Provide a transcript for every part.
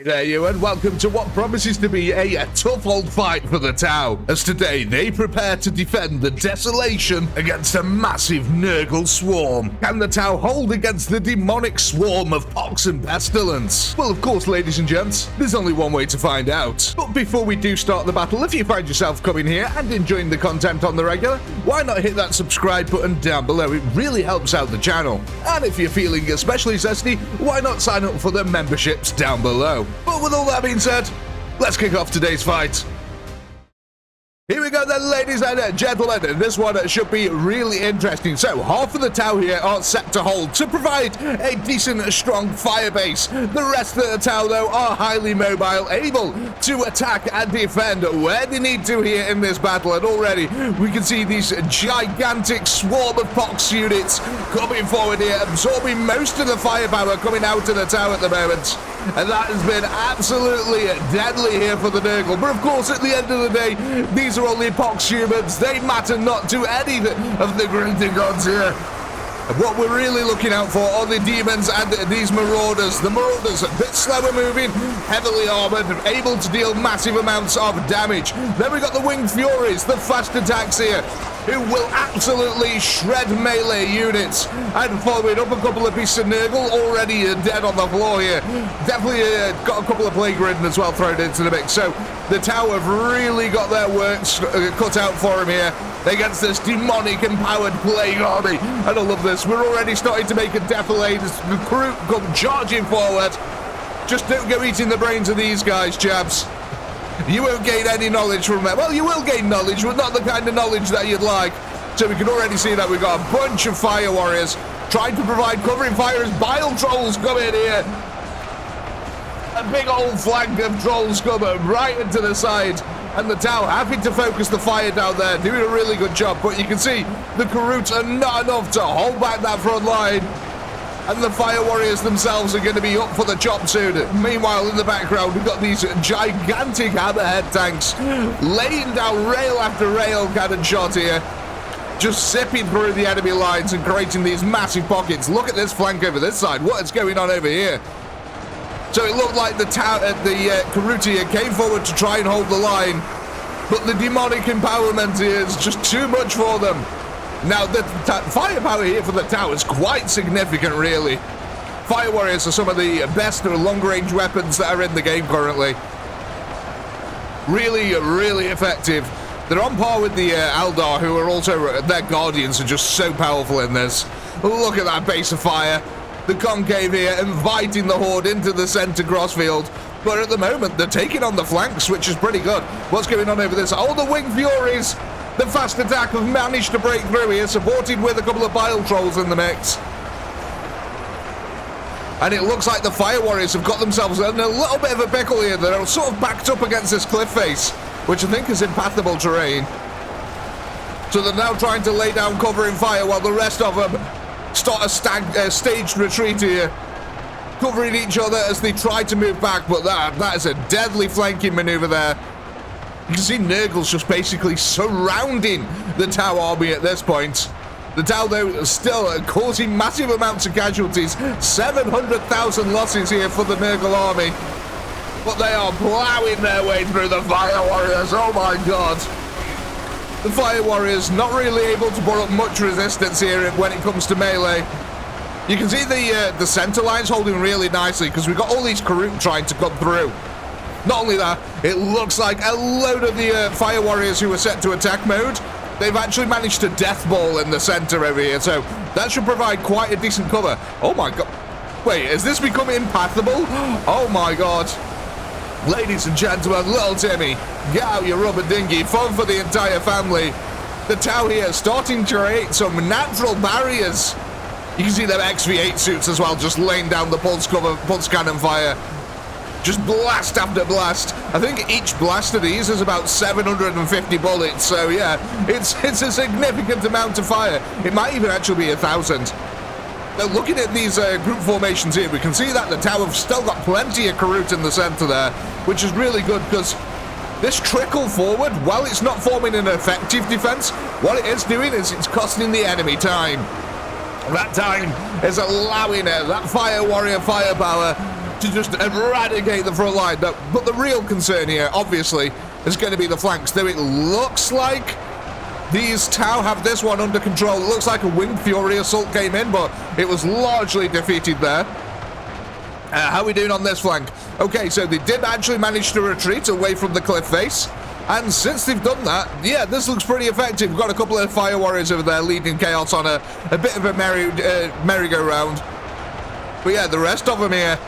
G'day there you, and welcome to what promises to be a tough old fight for the Tau, as today they prepare to defend the desolation against a massive Nurgle swarm. Can the Tau hold against the demonic swarm of pox and pestilence? Well, of course, ladies and gents, there's only one way to find out. But before we do start the battle, if you find yourself coming here and enjoying the content on the regular, why not hit that subscribe button down below? It really helps out the channel. And if you're feeling especially zesty, why not sign up for the memberships down below? But with all that being said, let's kick off today's fight. Here we go then, ladies and gentlemen. This one should be really interesting. So, half of the Tau here are set to hold to provide a decent, strong fire base. The rest of the Tau, though, are highly mobile, able to attack and defend where they need to here in this battle. And already, we can see these gigantic swarm of pox units coming forward here, absorbing most of the firepower coming out of the Tau at the moment. And that has been absolutely deadly here for the Nurgle. But of course, at the end of the day, these are only pox humans. They matter not to any of the greater gods here. And what we're really looking out for are the demons and these marauders. The marauders, a bit slower moving, heavily armored, able to deal massive amounts of damage. Then we got the winged furies, the fast attacks here, who will absolutely shred melee units. And following up, a couple of pieces of Nurgle already dead on the floor here. Definitely got a couple of plague ridden as well thrown into the mix. So the Tau have really got their work cut out for them here against this demonic empowered plague army. And I love this. We're already starting to make a defilade as the crew come charging forward. Just don't go eating the brains of these guys, chaps. You won't gain any knowledge from them. Well, you will gain knowledge, but not the kind of knowledge that you'd like. So we can already see that we've got a bunch of fire warriors trying to provide covering fire as bile trolls come in here. A big old flank of trolls come right into the side. And the Tau having to focus the fire down there, doing a really good job. But you can see the Karuts are not enough to hold back that front line. And the fire warriors themselves are going to be up for the chop soon. Meanwhile, in the background, we've got these gigantic hammerhead tanks laying down rail after rail cannon shot here, just zipping through the enemy lines and creating these massive pockets. Look at this flank over this side. What is going on over here? So it looked like the Karut here came forward to try and hold the line, but the demonic empowerment here is just too much for them. Now, the firepower here for the Tau is quite significant, really. Fire warriors are some of the best long-range weapons that are in the game currently. Really, really effective. They're on par with the Eldar, who are also, their guardians are just so powerful in this. Look at that base of fire. The concave here inviting the horde into the center crossfield. But at the moment, they're taking on the flanks, which is pretty good. What's going on over this? Oh, the winged furies! The fast attack have managed to break through here, supported with a couple of bile trolls in the mix. And it looks like the fire warriors have got themselves in a little bit of a pickle here. They're sort of backed up against this cliff face, which I think is impassable terrain. So they're now trying to lay down covering fire while the rest of them start a staged retreat here, covering each other as they try to move back. But that is a deadly flanking maneuver there. You can see Nurgle's just basically surrounding the Tau army at this point. The Tau, though, still causing massive amounts of casualties. 700,000 losses here for the Nurgle army. But they are plowing their way through the fire warriors. Oh my god. The fire warriors not really able to put up much resistance here when it comes to melee. You can see the center lines holding really nicely because we've got all these Karut trying to come through. Not only that, it looks like a load of the fire warriors who are set to attack mode, they've actually managed to death ball in the center over here, so that should provide quite a decent cover. Oh my god. Wait, is this becoming impassable? Oh my god. Ladies and gentlemen, little Timmy, get out your rubber dinghy, fun for the entire family. The Tau here starting to create some natural barriers. You can see them XV8 suits as well, just laying down the pulse cannon fire. Just blast after blast. I think each blast of these is about 750 bullets, so yeah, it's a significant amount of fire. It might even actually be 1,000. Now, looking at these group formations here, we can see that the Tau have still got plenty of Karut in the center there, which is really good because this trickle forward, while it's not forming an effective defense, what it is doing is it's costing the enemy time. That time is allowing that fire warrior firepower to just eradicate the front line. But the real concern here, obviously, is going to be the flanks. Though it looks like these Tau have this one under control. It looks like a Winged Fury assault came in, but it was largely defeated there. How are we doing on this flank? Okay, so they did actually manage to retreat away from the cliff face. And since they've done that, yeah, this looks pretty effective. We've got a couple of Fire Warriors over there leading Chaos on a bit of a merry-go-round. But yeah, the rest of them here,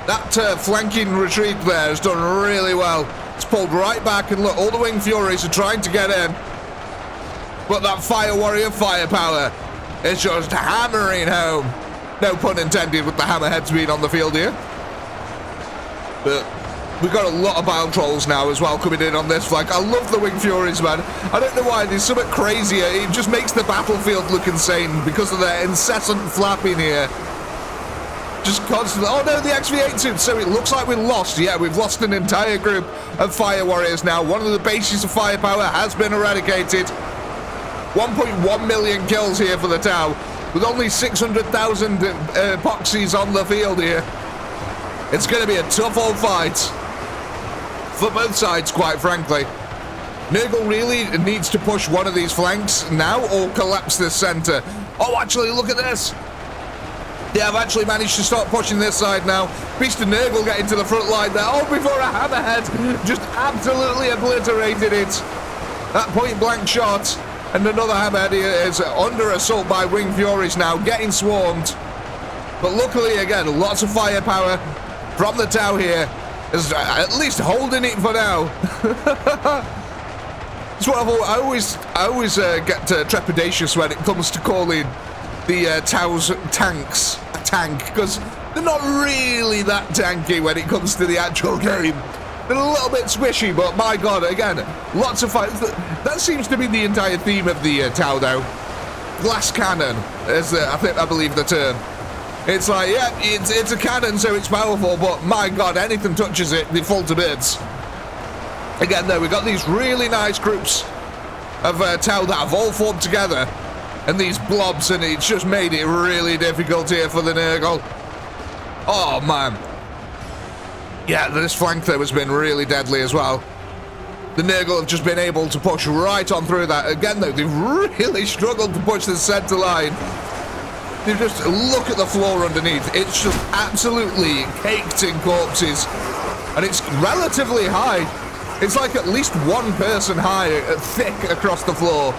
that flanking retreat there has done really well. It's pulled right back, and look, all the Winged Furies are trying to get in. But that Fire Warrior firepower is just hammering home. No pun intended with the hammerheads being on the field here. But we've got a lot of Bile Trolls now as well coming in on this flank. I love the Winged Furies, man. I don't know why, there's something crazier. It just makes the battlefield look insane because of their incessant flapping here. Just constant. Oh no, the XV8 suits. So it looks like we lost. Yeah, we've lost an entire group of Fire Warriors now. One of the bases of firepower has been eradicated. 1.1 million kills here for the Tau, with only 600,000 epoxies on the field here. It's going to be a tough old fight for both sides, quite frankly. Nurgle really needs to push one of these flanks now or collapse this center. Oh, actually, look at this. They have actually managed to start pushing this side now. Beast of Nurgle getting to the front line there. Oh, before a hammerhead just absolutely obliterated it. That point-blank shot. And another hammerhead here is under assault by Winged Furies now, getting swarmed. But luckily, again, lots of firepower from the Tau here. Is at least holding it for now. That's what I always get trepidatious when it comes to calling the Tau's tanks a tank, because they're not really that tanky when it comes to the actual game. They're a little bit squishy, but my god, again, lots of fights. That seems to be the entire theme of the Tau, though. Glass cannon is, I believe, the term. It's like, yeah, it's a cannon, so it's powerful, but my god, anything touches it, they fall to bits. Again, though, we've got these really nice groups of Tau that have all formed together, and these blobs, and it's just made it really difficult here for the Nurgle. Oh, man. Yeah, this flank there has been really deadly as well. The Nurgle have just been able to push right on through that. Again, though, they've really struggled to push the center line. You just look at the floor underneath. It's just absolutely caked in corpses. And it's relatively high. It's like at least one person high, thick across the floor.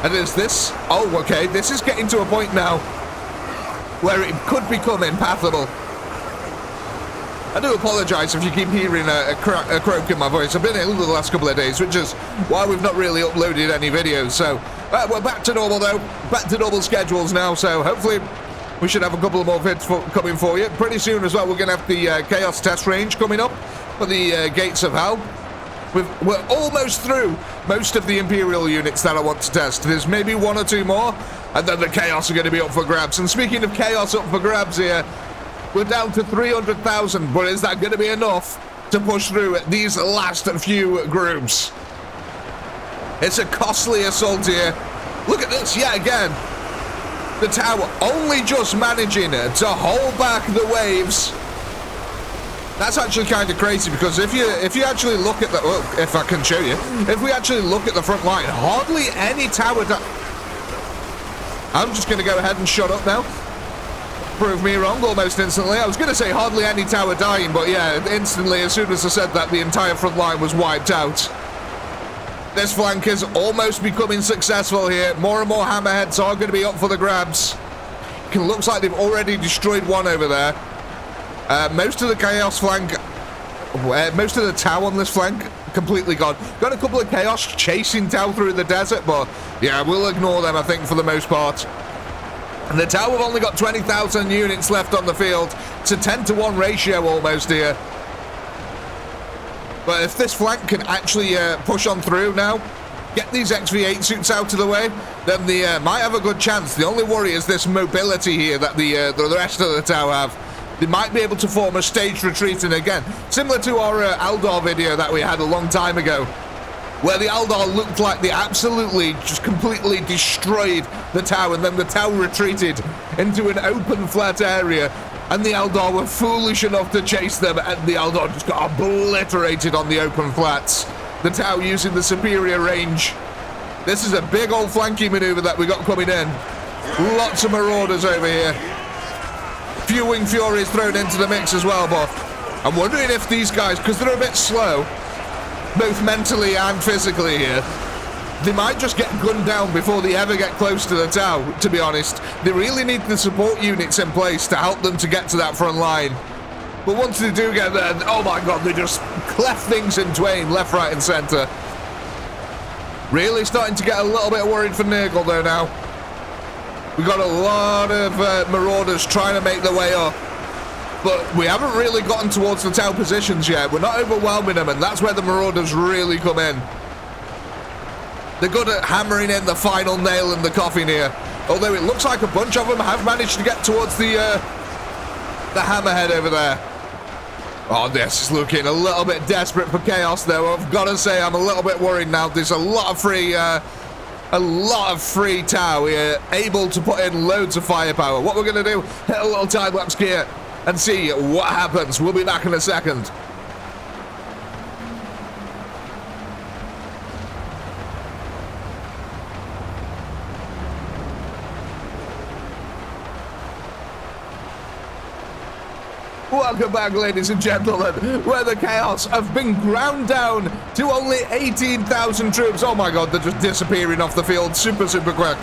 And is this? Oh, okay, this is getting to a point now where it could become impassable. I do apologise if you keep hearing a croak in my voice. I've been ill the last couple of days, which is why we've not really uploaded any videos. So we're back to normal, though. Back to normal schedules now. So hopefully we should have a couple of more vids coming for you. Pretty soon as well, we're going to have the Chaos test range coming up for the Gates of Hell. We're almost through most of the Imperial units that I want to test. There's maybe one or two more, and then the Chaos are going to be up for grabs. And speaking of Chaos up for grabs here, we're down to 300,000, but is that going to be enough to push through these last few groups? It's a costly assault here. Look at this, yet again. The Tau only just managing to hold back the waves. That's actually kind of crazy, because if you actually look at the... Well, if I can show you. If we actually look at the front line, hardly any Tau... I'm just going to go ahead and shut up now. Prove me wrong almost instantly. I was going to say hardly any Tau are dying, but yeah, instantly, as soon as I said that, the entire front line was wiped out. This flank is almost becoming successful here. More and more hammerheads are going to be up for the grabs. It looks like they've already destroyed one over there. Most of the Chaos flank, most of the Tau on this flank, completely gone. Got a couple of Chaos chasing Tau through the desert, but yeah, we'll ignore them, I think, for the most part. And the Tau have only got 20,000 units left on the field. It's a 10-to-1 ratio almost here. But if this flank can actually push on through now, get these XV8 suits out of the way, then they might have a good chance. The only worry is this mobility here that the rest of the Tau have. They might be able to form a staged retreat, and again, similar to our Aldor video that we had a long time ago, where the Aldor looked like they absolutely just completely destroyed the Tau, and then the Tau retreated into an open, flat area. and the Eldar were foolish enough to chase them, and the Eldar just got obliterated on the open flats. The Tau using the superior range. This is a big old flanking maneuver that we got coming in. Lots of marauders over here. Few Wing Furies thrown into the mix as well, but I'm wondering if these guys, because they're a bit slow, both mentally and physically here, they might just get gunned down before they ever get close to the Tau, to be honest. They really need the support units in place to help them to get to that front line. But once they do get there, oh my god, they just cleft things in twain, left, right, and center. Really starting to get a little bit worried for Nurgle, though, now. We've got a lot of marauders trying to make their way up. But we haven't really gotten towards the Tau positions yet. We're not overwhelming them, and that's where the marauders really come in. They're good at hammering in the final nail in the coffin here. Although it looks like a bunch of them have managed to get towards the hammerhead over there. Oh, this is looking a little bit desperate for chaos, though. I've got to say, I'm a little bit worried now. There's a lot of free Tau here, able to put in loads of firepower. What we're going to do, hit a little time-lapse here and see what happens. We'll be back in a second. Welcome back, ladies and gentlemen, where the Chaos have been ground down to only 18,000 troops. Oh my god, they're just disappearing off the field super quick.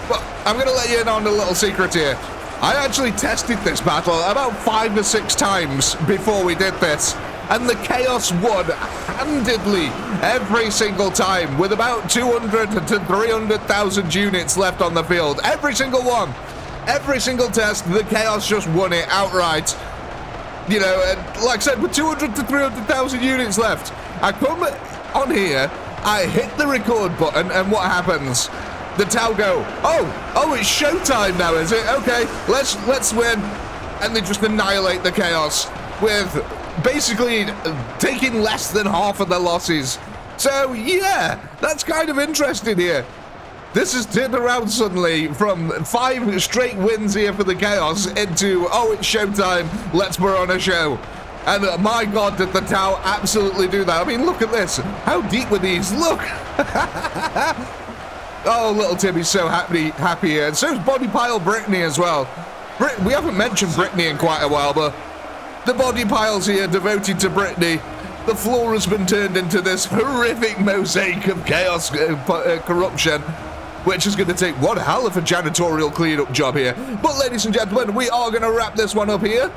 But I'm going to let you in on a little secret here. I actually tested this battle about 5 or 6 times before we did this, and the Chaos won handedly every single time with about 200 to 300,000 units left on the field. Every single one. Every single test, the Chaos just won it outright. You know, and like I said, with 200 to 300,000 units left, I come on here, I hit the record button, and what happens? The Tau go, oh, it's showtime now, is it? Okay, let's win. And they just annihilate the Chaos with basically taking less than half of the losses. So, yeah, that's kind of interesting here. This has turned around suddenly from 5 straight wins here for the Chaos into, oh, it's showtime, let's put on a show. And my god, did the Tau absolutely do that. I mean, look at this. How deep were these? Look. Oh, little Timmy's so happy here. And so's Body Pile Brittany as well. We haven't mentioned Brittany in quite a while, but the body piles here devoted to Brittany. The floor has been turned into this horrific mosaic of chaos, corruption, which is going to take one hell of a janitorial cleanup job here. But ladies and gentlemen, we are going to wrap this one up here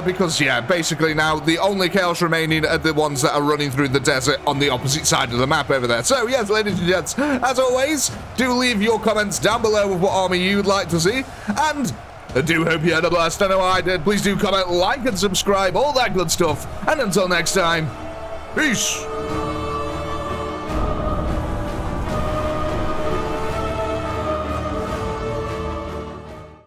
because, yeah, basically now the only Chaos remaining are the ones that are running through the desert on the opposite side of the map over there. So, yes, ladies and gents, as always, do leave your comments down below of what army you'd like to see. And I do hope you had a blast. I know I did. Please do comment, like, and subscribe, all that good stuff. And until next time, peace.